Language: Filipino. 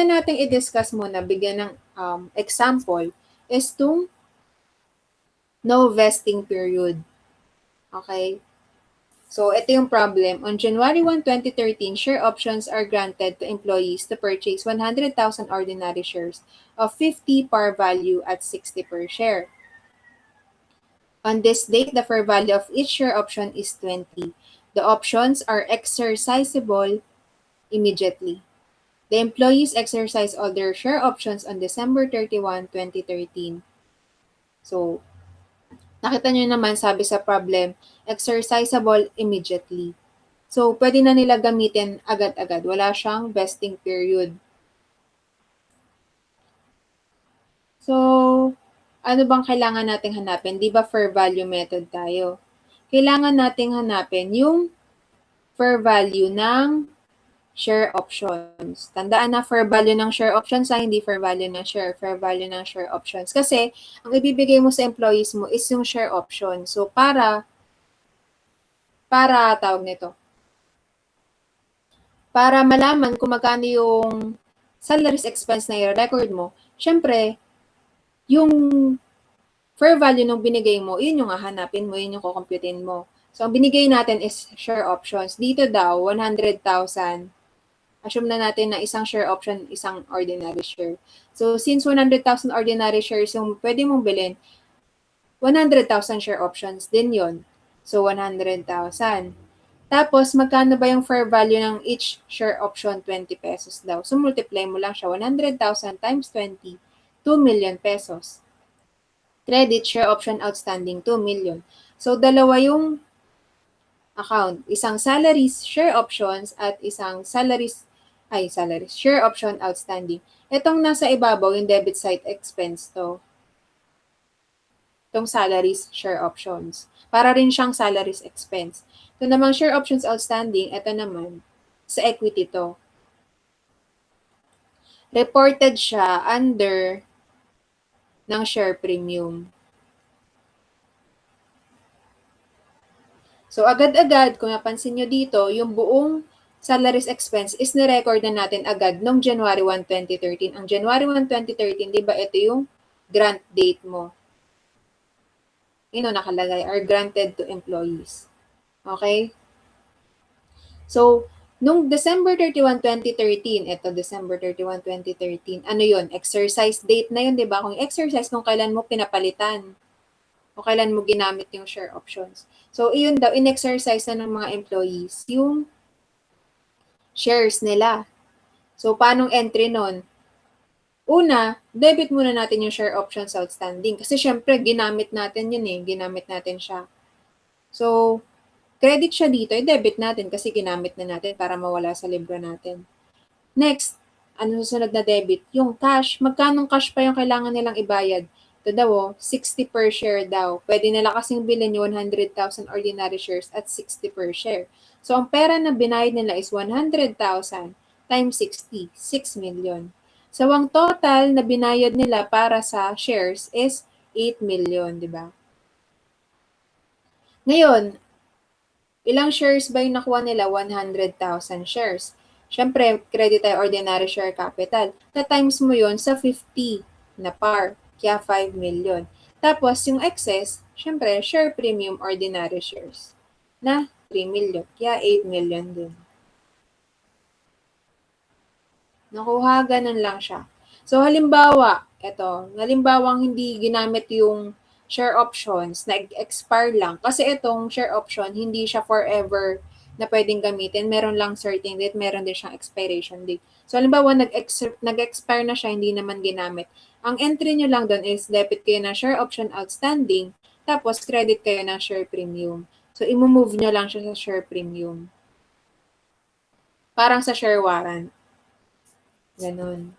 natin i-discuss muna, bigyan ng example, is itong no vesting period. Okay? So, ito yung problem. On January 1, 2013, share options are granted to employees to purchase 100,000 ordinary shares of 50 par value at 60 per share. On this date, the fair value of each share option is 20. The options are exercisable immediately. The employees exercise all their share options on December 31, 2013. So, nakita nyo naman, sabi sa problem, exercisable immediately. So, pwede na nila gamitin agad-agad. Wala siyang vesting period. So, ano bang kailangan nating hanapin? Di ba fair value method tayo? Kailangan nating hanapin yung fair value ng share options. Tandaan na fair value ng share options hindi fair value ng share. Fair value ng share options. Kasi, ang ibibigay mo sa employees mo is yung share option. So, para tawag nito, para malaman kung magkano yung salaries expense na i-record mo, syempre, yung fair value nung binigay mo, yun yung hahanapin mo, yun yung kukumputin mo. So, ang binigay natin is share options. Dito daw, 100,000. Assume na natin na isang share option, isang ordinary share. So, since 100,000 ordinary shares yung pwede mong bilhin, 100,000 share options din yon. So, 100,000. Tapos, magkano ba yung fair value ng each share option? 20 pesos daw. So, multiply mo lang siya. 100,000 times 20, 2 million pesos. Credit share option outstanding, 2 million. So, dalawa yung account. Isang salaries, share options, at isang salaries, share option outstanding. Itong nasa ibabaw, yung debit side expense to. Itong salaries, share options. Para rin siyang salaries expense. Ito namang share options outstanding, ito naman, sa equity to. Reported siya under ng share premium. So, agad-agad, kung napansin nyo dito, yung buong salaries expense is nirecord na natin agad noong January 1, 2013. Ang January 1, 2013, di ba ito yung grant date mo? Yun nakalagay, are granted to employees. Okay? So, nung December 31, 2013, ito December 31, 2013, ano yun? Exercise date na yun, di ba? Kung exercise, kung kailan mo pinapalitan o kailan mo ginamit yung share options. So, iyon daw, in-exercise na ng mga employees yung shares nila. So, paanong entry nun? Una, debit muna natin yung share options outstanding. Kasi syempre, ginamit natin yun eh. Ginamit natin siya. So, credit siya dito, i-debit natin kasi ginamit na natin para mawala sa libro natin. Next, ano susunod na debit? Yung cash. Magkanong cash pa yung kailangan nilang ibayad? Ito daw, 60 per share daw. Pwede nila kasing bilhin yung 100,000 ordinary shares at 60 per share. So, ang pera na binayad nila is 100,000 times 60, 6 million. So, ang total na binayad nila para sa shares is 8 million, di ba? Ngayon, ilang shares ba yung nakuha nila? 100,000 shares. Siyempre, credit tayo ordinary share capital. Na-times mo yon sa 50 na par, kaya 5 million. Tapos, yung excess, siyempre, share premium ordinary shares na 3 million, kaya 8 million din. Nakuha, ganun lang siya. So, halimbawa, halimbawang hindi ginamit yung share options, nag-expire lang. Kasi itong share option, hindi siya forever na pwedeng gamitin. Meron lang certain date, meron din siyang expiration date. So, halimbawa, nag-expire na siya, hindi naman ginamit. Ang entry nyo lang doon is debit kayo ng share option outstanding, tapos credit kayo ng share premium. So, i-move nyo lang siya sa share premium. Parang sa share warrant. Ganon.